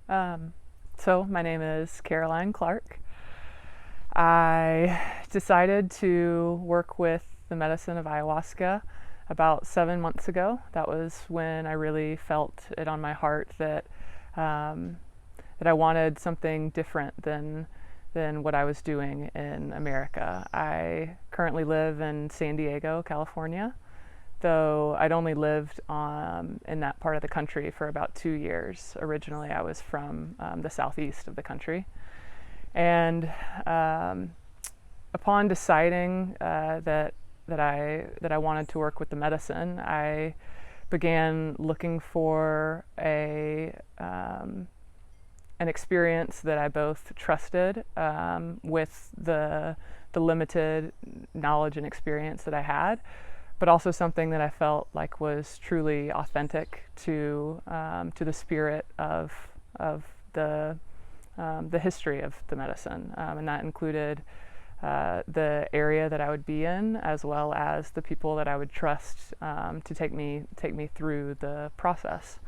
So my name is Caroline Clark. I decided to work with the medicine of ayahuasca about 7 months ago. That was when I really felt it on my heart um, that I wanted something different than what I was doing in America. I currently live in San Diego, California, though I'd only lived in that part of the country for about 2 years. Originally, I was from the southeast of the country. And upon deciding that I wanted to work with the medicine, I began looking for an experience that I both trusted with the limited knowledge and experience that I had, but also something that I felt like was truly authentic to the spirit of the history of the medicine, and that included the area that I would be in, as well as the people that I would trust to take me through the process.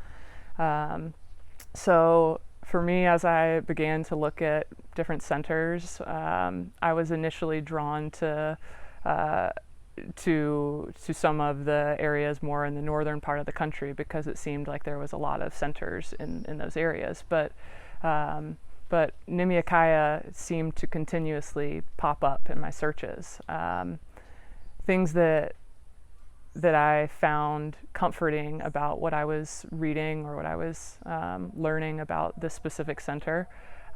So for me, as I began to look at different centers, I was initially drawn uh, to some of the areas more in the northern part of the country because it seemed like there was a lot of centers in those areas. But Nimea Kaya seemed to continuously pop up in my searches. Things that I found comforting about what I was reading or what I was learning about this specific center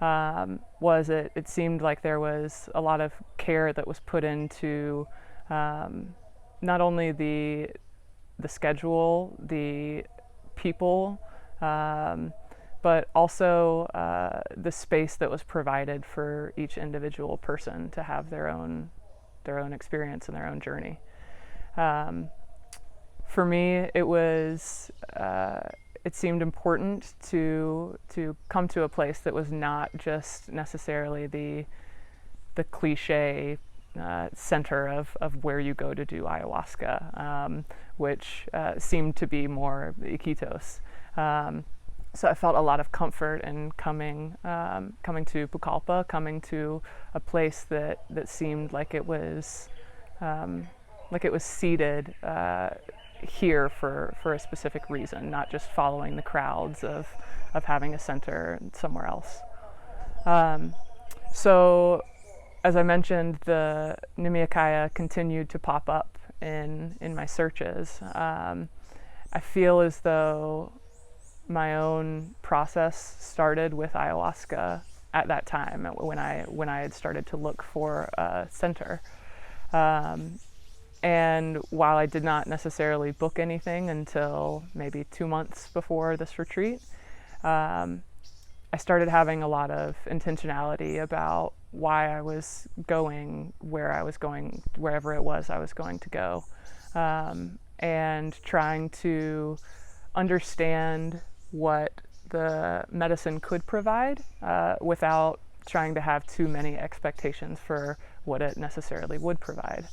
was it seemed like there was a lot of care that was put into not only the schedule, the people, but also the space that was provided for each individual person to have their own experience and their own journey. For me, it seemed important to come to a place that was not just necessarily the cliche center of where you go to do ayahuasca, which seemed to be more Iquitos. So I felt a lot of comfort in coming to Pucallpa, coming to a place that seemed like it was seated here for a specific reason, not just following the crowds of having a center somewhere else. So as I mentioned, the Nimea Kaya continued to pop up in my searches. I feel as though my own process started with ayahuasca at that time when I had started to look for a center. And while I did not necessarily book anything until maybe 2 months before this retreat, I started having a lot of intentionality about why I was going where I was going, wherever it was I was going to go, and trying to understand what the medicine could provide without trying to have too many expectations for what it necessarily would provide.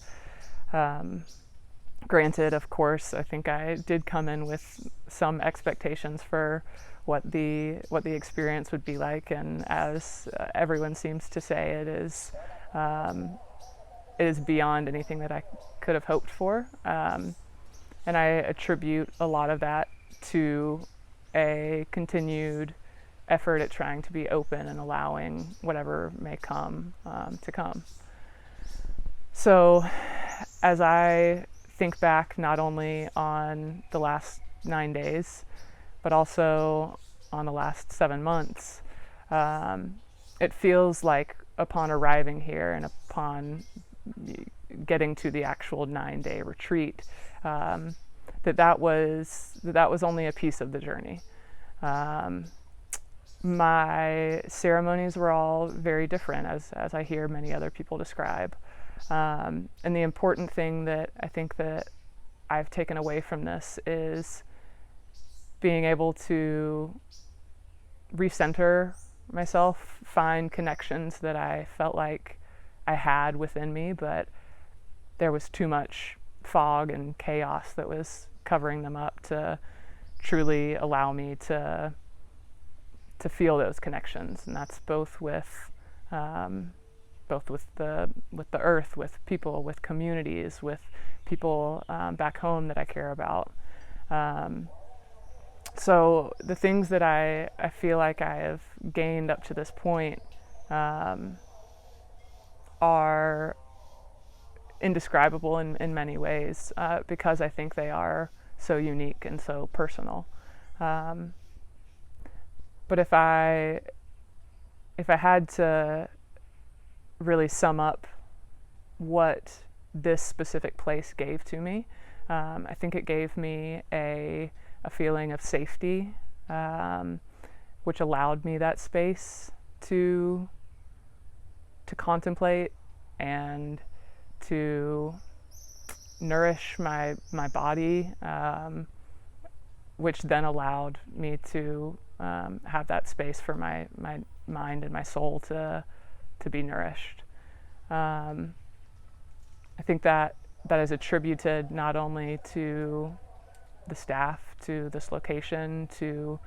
Granted, of course, I think I did come in with some expectations for what the experience would be like, and as everyone seems to say, it is beyond anything that I could have hoped for, and I attribute a lot of that to a continued effort at trying to be open and allowing whatever may come to come. So as I think back not only on the last 9 days, but also on the last 7 months, it feels like upon arriving here and upon getting to the actual 9-day retreat, that was only a piece of the journey. My ceremonies were all very different, as I hear many other people describe. And the important thing that I think that I've taken away from this is being able to recenter myself, find connections that I felt like I had within me, but there was too much fog and chaos that was covering them up to truly allow me to to feel those connections, and that's both with the earth, with people, with communities, with people back home that I care about. So the things that I feel like I have gained up to this point are indescribable in many ways, because I think they are so unique and so personal. But if I had to really sum up what this specific place gave to me, I think it gave me a feeling of safety, which allowed me that space to contemplate and to nourish my body, which then allowed me to have that space for my mind and my soul to be nourished. I think that is attributed not only to the staff, to this location, to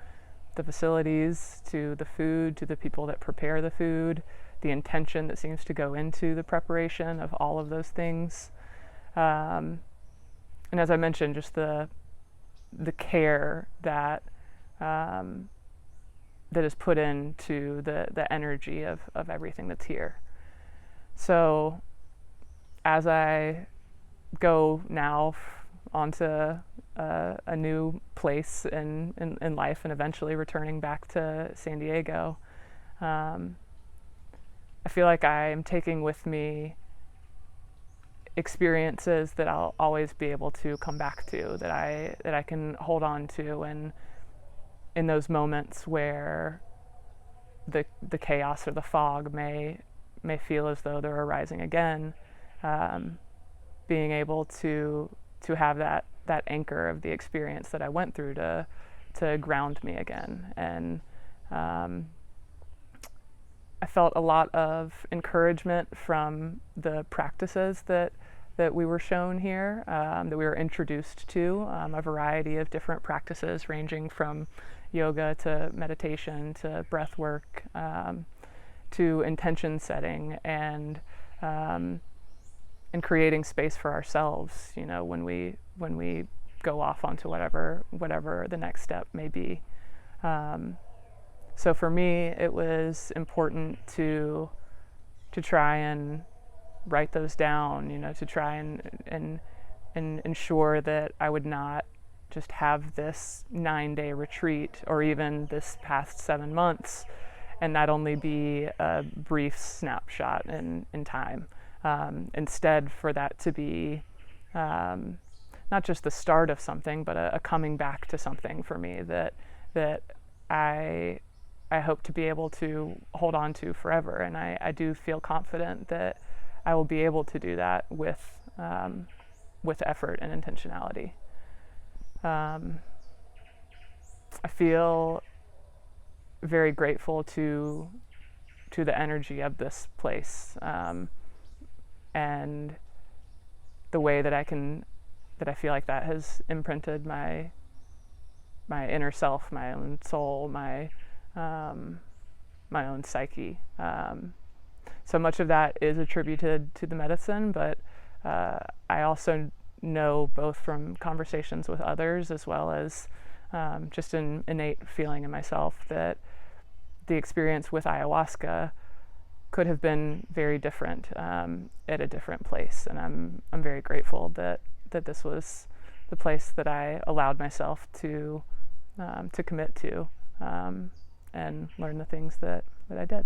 the facilities, to the food, to the people that prepare the food, the intention that seems to go into the preparation of all of those things. And as I mentioned, just the care that is put into the energy of everything that's here. So as I go now onto a new place in life and eventually returning back to San Diego, I feel like I am taking with me experiences that I'll always be able to come back to, that I can hold on to, and in those moments where the chaos or the fog may feel as though they're arising again, being able to have that anchor of the experience that I went through to ground me again. And I felt a lot of encouragement from the practices that we were shown here, that we were introduced to, a variety of different practices ranging from yoga to meditation to breath work, to intention setting and creating space for ourselves, when we go off onto whatever the next step may be. So for me, it was important to try and write those down, to try and ensure that I would not just have this 9-day retreat or even this past 7 months and not only be a brief snapshot in time. Instead, for that to be not just the start of something, but a coming back to something for me that I hope to be able to hold on to forever. And I do feel confident that I will be able to do that with effort and intentionality. I feel very grateful to the energy of this place, and the way that I feel like that has imprinted my inner self, my own soul, my own psyche. So much of that is attributed to the medicine, but I also know, both from conversations with others as well as just an innate feeling in myself, that the experience with ayahuasca could have been very different at a different place. And I'm very grateful that this was the place that I allowed myself to commit to and learn the things that I did.